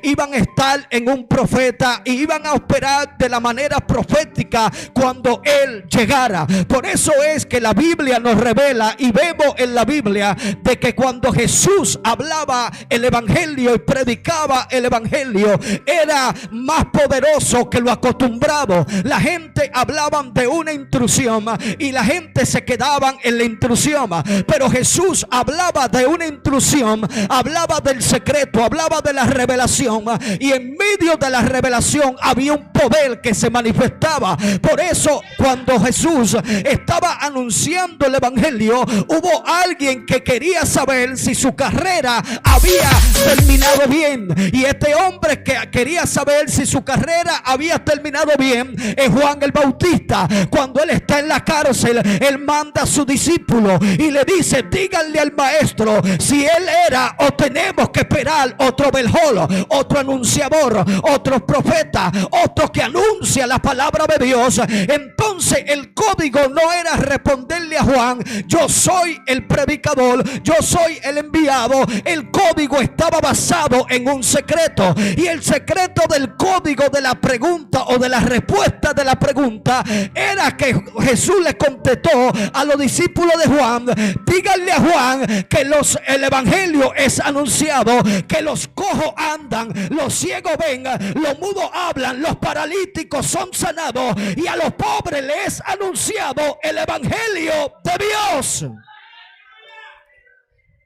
iban a estar en un profeta y iban a operar de la manera profética cuando él llegara. Por eso es que la Biblia nos revela y vemos en la Biblia de que cuando Jesús hablaba el evangelio y predicaba el evangelio, era más poderoso que lo acostumbrado. La gente hablaban de una intrusión y la gente se quedaban en la intrusión, pero Jesús hablaba de una intrusión, hablaba del secreto, hablaba de la revelación, y en medio de la revelación había un poder que se manifestaba. Por eso cuando Jesús estaba anunciando el evangelio, hubo alguien que quería saber si su carrera había terminado bien, y este hombre que quería saber si su carrera había terminado bien es Juan el Bautista. Cuando él está en la cárcel, él manda a su discípulo y le dice: díganle al maestro si él era o tenemos que esperar otro Beljol, otro anunciador, otro profeta, otro que anuncia la palabra de Dios. Entonces el código no era responderle a Juan: yo soy el predicador, yo soy el enviado. El código estaba basado en un secreto, y el secreto del código de la pregunta o de la respuesta de la pregunta era que Jesús le contestó a los discípulos de Juan: díganle a Juan que el evangelio es anunciado, que los cojos andan, los ciegos ven, los mudos hablan, los paralíticos son sanados, y a los pobres les es anunciado el evangelio de Dios.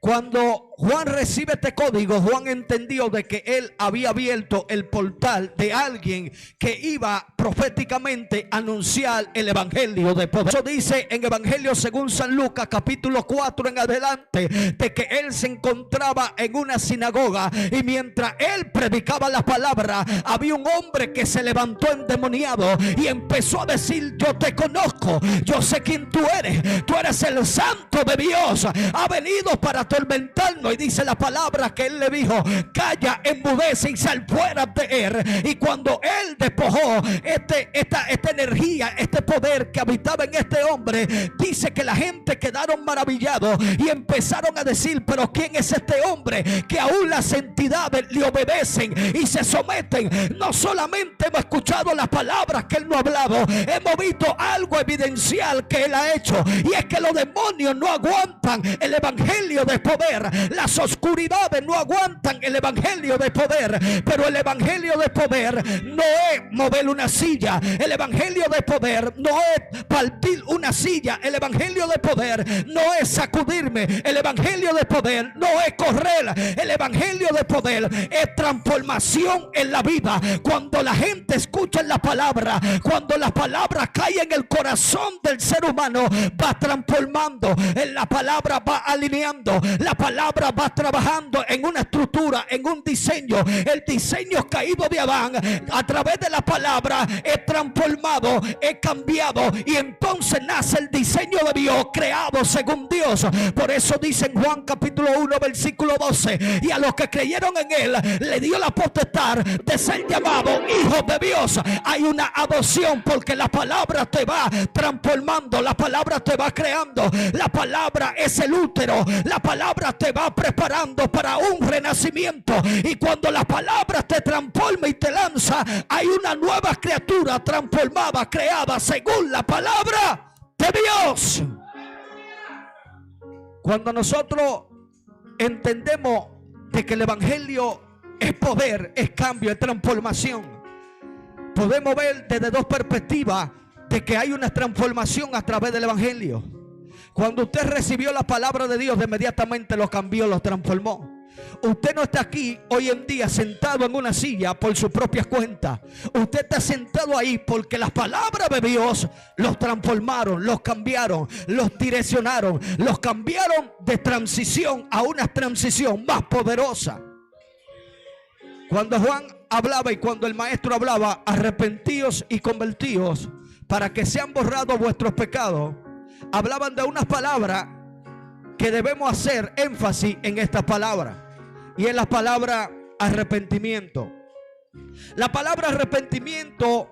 Cuando Juan recibe este código, Juan entendió de que él había abierto el portal de alguien que iba proféticamente a anunciar el evangelio de poder. Eso dice en Evangelio según San Lucas capítulo 4 en adelante, de que él se encontraba en una sinagoga, y mientras él predicaba la palabra, había un hombre que se levantó endemoniado y empezó a decir: yo te conozco, yo sé quién tú eres el santo de Dios, ha venido para atormentarnos. Y dice la palabra que él le dijo: calla, enmudece y sal fuera de él. Y cuando él despojó esta energía, este poder que habitaba en este hombre, dice que la gente quedaron maravillados y empezaron a decir: pero ¿quién es este hombre que aún las entidades le obedecen y se someten? No solamente hemos escuchado las palabras que él no ha hablado, hemos visto algo evidencial que él ha hecho, y es que los demonios no aguantan el evangelio de poder. Las oscuridades no aguantan el evangelio de poder. Pero el evangelio de poder no es mover una silla. El evangelio de poder no es partir una silla. El evangelio de poder no es sacudirme. El evangelio de poder no es correr. El evangelio de poder es transformación en la vida. Cuando la gente escucha la palabra, cuando las palabras caen en el corazón del ser humano, va transformando. La palabra va alineando. La palabra va trabajando en una estructura, en un diseño. El diseño caído de Adán, a través de la palabra, es transformado, es cambiado, y entonces nace el diseño de Dios, creado según Dios. Por eso dice en Juan capítulo 1 versículo 12: y a los que creyeron en él le dio la potestad de ser llamados hijos de Dios. Hay una adopción, porque la palabra te va transformando, la palabra te va creando, la palabra es el útero, la palabra te va preparando para un renacimiento. Y cuando la palabra te transforma y te lanza, hay una nueva criatura transformada, creada según la palabra de Dios. Cuando nosotros entendemos de que el evangelio es poder, es cambio, es transformación, podemos ver desde dos perspectivas de que hay una transformación a través del evangelio. Cuando usted recibió la palabra de Dios, inmediatamente lo cambió, lo transformó. Usted no está aquí hoy en día sentado en una silla por su propia cuenta. Usted está sentado ahí porque las palabras de Dios los transformaron, los cambiaron, los direccionaron, los cambiaron de transición a una transición más poderosa. Cuando Juan hablaba y cuando el maestro hablaba: arrepentíos y convertíos para que sean borrados vuestros pecados, hablaban de unas palabras que debemos hacer énfasis en esta palabra, y es la palabra arrepentimiento. La palabra arrepentimiento,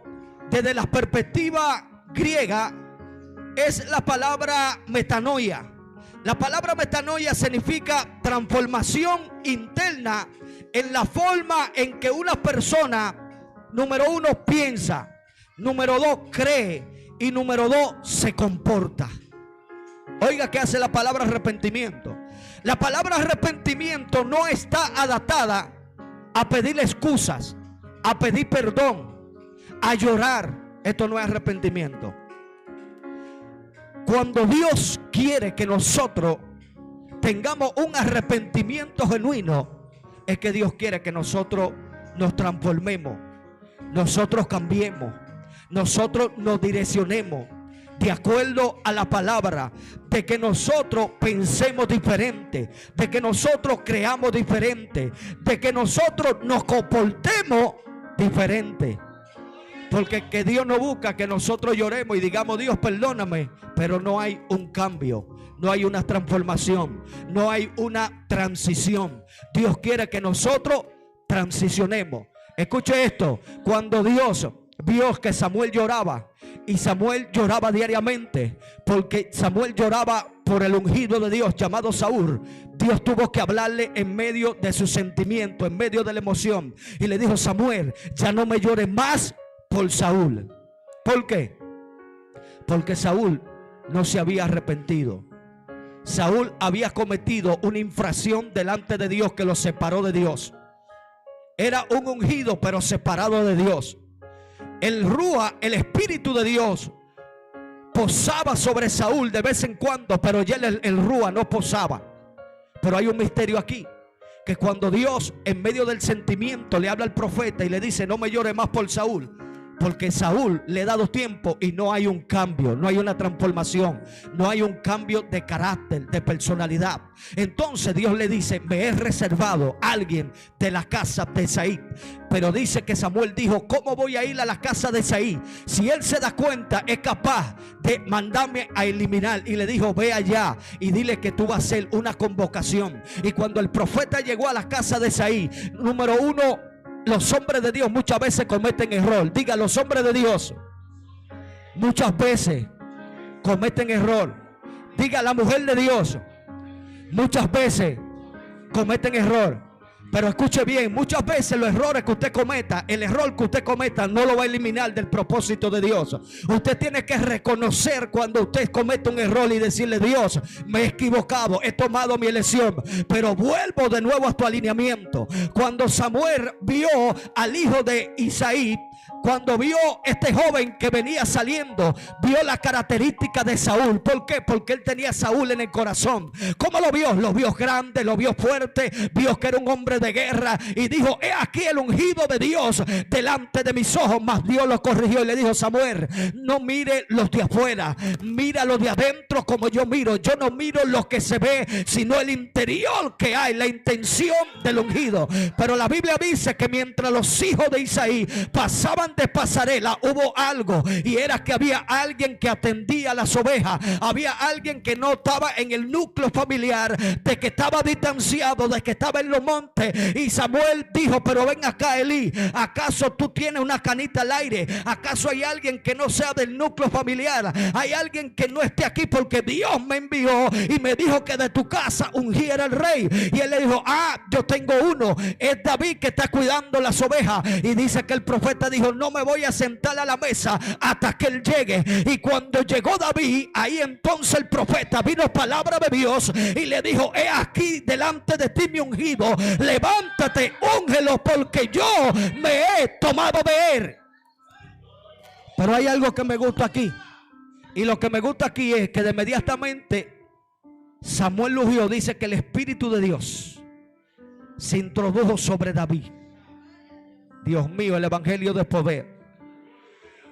desde la perspectiva griega, es la palabra metanoia. La palabra metanoia significa transformación interna en la forma en que una persona, número uno, piensa, número dos, cree y número dos, se comporta. Oiga, ¿qué hace la palabra arrepentimiento? La palabra arrepentimiento no está adaptada a pedir excusas, a pedir perdón, a llorar. Esto no es arrepentimiento. Cuando Dios quiere que nosotros tengamos un arrepentimiento genuino, es que Dios quiere que nosotros nos transformemos, nosotros cambiemos, nosotros nos direccionemos de acuerdo a la palabra, de que nosotros pensemos diferente, de que nosotros creamos diferente, de que nosotros nos comportemos diferente. Porque que Dios no busca que nosotros lloremos y digamos: Dios, perdóname, pero no hay un cambio, no hay una transformación, no hay una transición. Dios quiere que nosotros transicionemos. Escuche esto: cuando Dios vio que Samuel lloraba, y Samuel lloraba diariamente, porque Samuel lloraba por el ungido de Dios llamado Saúl, Dios tuvo que hablarle en medio de su sentimiento, en medio de la emoción, y le dijo: Samuel, ya no me llores más por Saúl. ¿Por qué? Porque Saúl no se había arrepentido. Saúl había cometido una infracción delante de Dios que lo separó de Dios. Era un ungido, pero separado de Dios. El Rúa, el Espíritu de Dios, posaba sobre Saúl de vez en cuando, pero ya el Rúa no posaba. Pero hay un misterio aquí, que cuando Dios en medio del sentimiento le habla al profeta y le dice: no me llore más por Saúl, porque Saúl le he dado tiempo y no hay un cambio, no hay una transformación, no hay un cambio de carácter, de personalidad. Entonces Dios le dice: me he reservado a alguien de la casa de Isaí. Pero dice que Samuel dijo: ¿cómo voy a ir a la casa de Isaí? Si él se da cuenta, es capaz de mandarme a eliminar. Y le dijo: ve allá y dile que tú vas a hacer una convocación. Y cuando el profeta llegó a la casa de Isaí, número uno, los hombres de Dios muchas veces cometen error. Diga: los hombres de Dios muchas veces cometen error. Diga: la mujer de Dios muchas veces cometen error. Pero escuche bien, muchas veces los errores que usted cometa, el error que usted cometa no lo va a eliminar del propósito de Dios. Usted tiene que reconocer cuando usted comete un error y decirle: Dios, me he equivocado, he tomado mi elección, pero vuelvo de nuevo a tu alineamiento. Cuando Samuel vio al hijo de Isaí, cuando vio este joven que venía saliendo, vio la característica de Saúl. ¿Por qué? Porque él tenía a Saúl en el corazón. ¿Cómo lo vio? Lo vio grande, lo vio fuerte, vio que era un hombre de guerra y dijo: he aquí el ungido de Dios delante de mis ojos. Mas Dios lo corrigió y le dijo: Samuel, no mire los de afuera, mira los de adentro como yo miro. Yo no miro lo que se ve, sino el interior que hay, la intención del ungido. Pero la Biblia dice que mientras los hijos de Isaí pasaban de pasarela, hubo algo, y era que había alguien que atendía las ovejas. Había alguien que no estaba en el núcleo familiar, de que estaba distanciado, de que estaba en los montes. Y Samuel dijo: pero ven acá, Elí, ¿acaso tú tienes una canita al aire? ¿Acaso hay alguien que no sea del núcleo familiar? ¿Hay alguien que no esté aquí? Porque Dios me envió y me dijo que de tu casa ungiera el rey. Y él le dijo: yo tengo uno, es David, que está cuidando las ovejas. Y dice que el profeta dijo: no me voy a sentar a la mesa hasta que él llegue. Y cuando llegó David, ahí entonces el profeta vino palabra de Dios y le dijo: he aquí delante de ti mi ungido, levántate, úngelo, porque yo me he tomado de él. Pero hay algo que me gusta aquí, y lo que me gusta aquí es que de inmediatamente Samuel ungió. Dice que el Espíritu de Dios se introdujo sobre David. Dios mío, el evangelio de poder.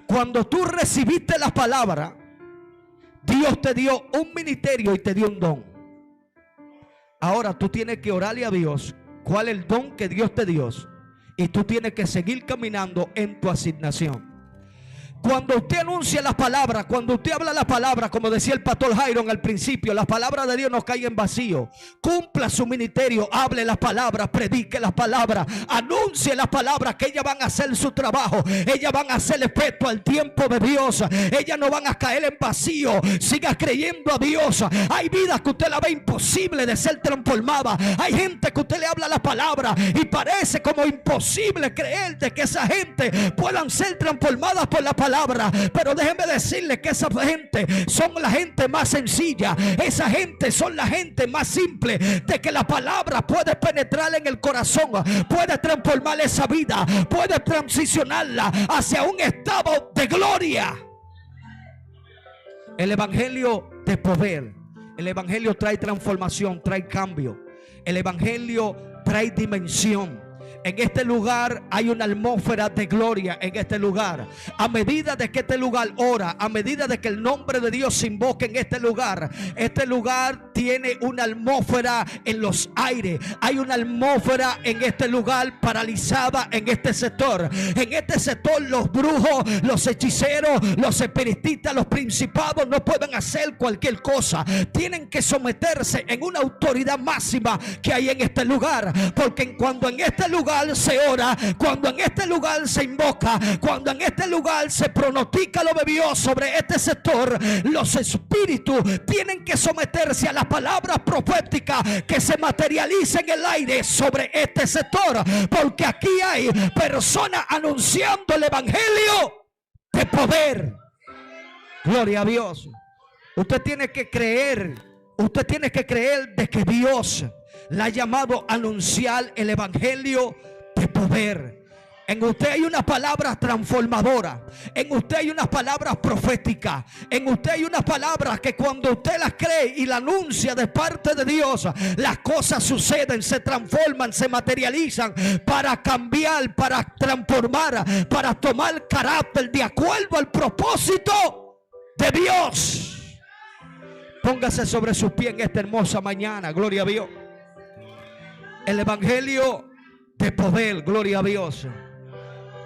Cuando tú recibiste la palabra, Dios te dio un ministerio y te dio un don. Ahora tú tienes que orarle a Dios cuál es el don que Dios te dio, y tú tienes que seguir caminando en tu asignación. Cuando usted anuncia la palabra, cuando usted habla la palabra, como decía el pastor Jairo al principio, la palabra de Dios no cae en vacío. Cumpla su ministerio, hable las palabras, predique las palabras, anuncie las palabras, que ellas van a hacer su trabajo, ellas van a hacer efecto al tiempo de Dios, ellas no van a caer en vacío. Siga creyendo a Dios. Hay vidas que usted la ve imposible de ser transformada. Hay gente que usted le habla la palabra y parece como imposible creer de que esa gente puedan ser transformadas por la palabra. Pero déjeme decirle que esa gente son la gente más sencilla. Esa gente son la gente más simple, de que la palabra puede penetrar en el corazón, puede transformar esa vida, puede transicionarla hacia un estado de gloria. El evangelio de poder, el evangelio trae transformación, trae cambio. El evangelio trae dimensión. En este lugar hay una atmósfera de gloria. En este lugar, a medida de que este lugar ora, a medida de que el nombre de Dios se invoque en este lugar tiene una atmósfera en los aires. Hay una atmósfera en este lugar paralizada en este sector. En este sector los brujos, los hechiceros, los espiritistas, los principados no pueden hacer cualquier cosa. Tienen que someterse en una autoridad máxima que hay en este lugar. Porque cuando en este lugar se ora, cuando en este lugar se invoca, cuando en este lugar se pronostica lo de Dios sobre este sector, los espíritus tienen que someterse a las palabras proféticas que se materializan en el aire sobre este sector, porque aquí hay personas anunciando el evangelio de poder. Gloria a Dios. Usted tiene que creer de que Dios la ha llamado a anunciar el evangelio de poder. En usted hay una palabra transformadora. En usted hay unas palabras proféticas. En usted hay unas palabras que cuando usted las cree y las anuncia de parte de Dios, las cosas suceden, se transforman, se materializan para cambiar, para transformar, para tomar carácter de acuerdo al propósito de Dios. Póngase sobre sus pies en esta hermosa mañana. Gloria a Dios. El evangelio de poder, gloria a Dios.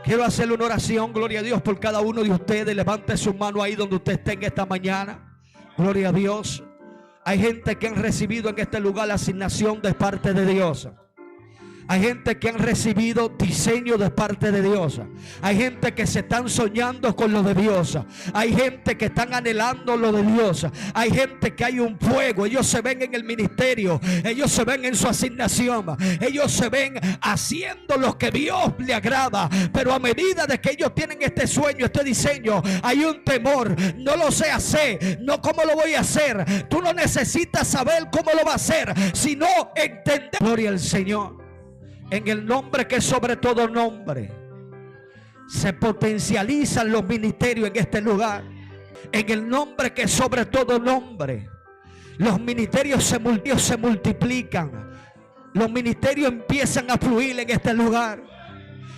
Quiero hacerle una oración, gloria a Dios, por cada uno de ustedes. Levante su mano ahí donde usted esté en esta mañana. Gloria a Dios. Hay gente que han recibido en este lugar la asignación de parte de Dios. Hay gente que han recibido diseño de parte de Dios. Hay gente que se están soñando con lo de Dios. Hay gente que están anhelando lo de Dios. Hay gente que hay un fuego. Ellos se ven en el ministerio. Ellos se ven en su asignación. Ellos se ven haciendo lo que Dios le agrada. Pero a medida de que ellos tienen este sueño, este diseño, hay un temor. No lo sé hacer. No, ¿cómo lo voy a hacer? Tú no necesitas saber cómo lo va a hacer, sino entender. Gloria al Señor. En el nombre que es sobre todo nombre, se potencializan los ministerios en este lugar. En el nombre que es sobre todo nombre, los ministerios se multiplican. Los ministerios empiezan a fluir en este lugar.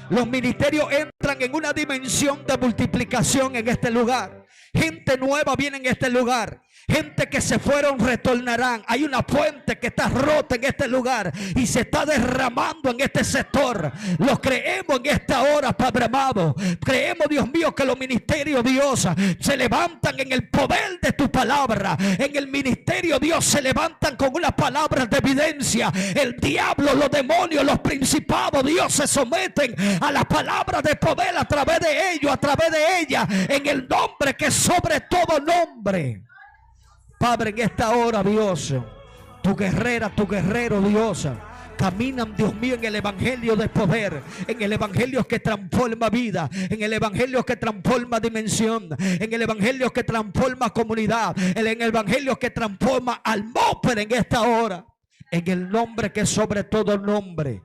Los ministerios entran en una dimensión de multiplicación en este lugar. Gente nueva viene en este lugar. Gente que se fueron retornarán. Hay una fuente que está rota en este lugar y se está derramando en este sector. Lo creemos en esta hora, Padre amado. Creemos, Dios mío, que los ministerios, Dios, se levantan en el poder de tu palabra. En el ministerio, Dios, se levantan con unas palabras de evidencia. El diablo, los demonios, los principados, Dios, se someten a las palabras de poder a través de ellos, a través de ella, en el nombre que es sobre todo nombre. Padre, en esta hora, Dios, tu guerrera, tu guerrero, Dios, caminan, Dios mío, en el evangelio de poder, en el evangelio que transforma vida, en el evangelio que transforma dimensión, en el evangelio que transforma comunidad, en el evangelio que transforma atmósfera en esta hora. En el nombre que es sobre todo nombre,